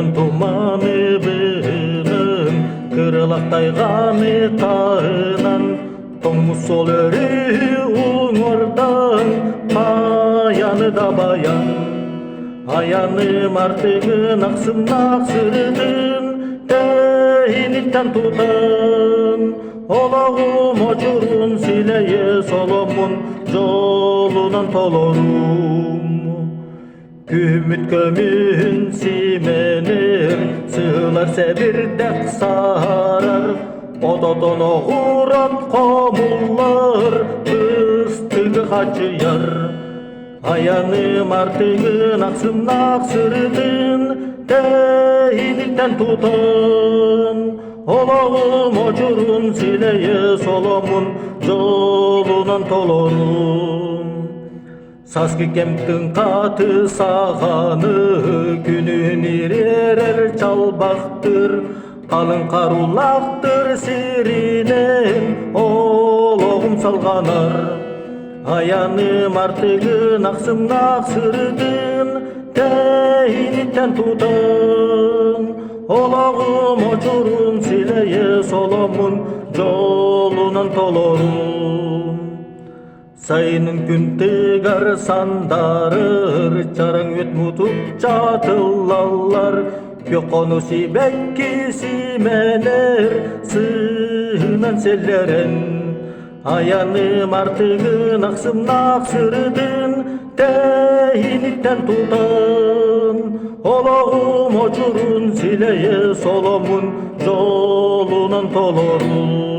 Аян туманы бының кырылактайганы тайынан тоңмусол өрү уңурдан аяны да баян аянım artıgın aksın aksırdın değinitten tutan olağım oçurun sileye solomun jolunan tolorum Kümüt kömün simenir sığlar sebirdek sarar Ododan oğurat komullar ıstıgı kaçıyar Ayanım artıgın aksın aksırdın değilikten tutan Olağım oçurun sileye solomun jolunan tolorum Saskı kemtin katı sağanı günün irerer çalbaktır Kalın karulaktır sirinen olağım salganar Ayanım artıgın aksın aksırdın değilikten tutan Olağım oçurun sileye solomun jolunan tolorum Sayının gün tegar sandarır Çarang öt mutup çatıllallar Yokonu sibekki simener Sığınan selleren Ayanım artıgın aksın aksırdın değilikten tutan Olağım oçurun sileye solomun jolunan tolorum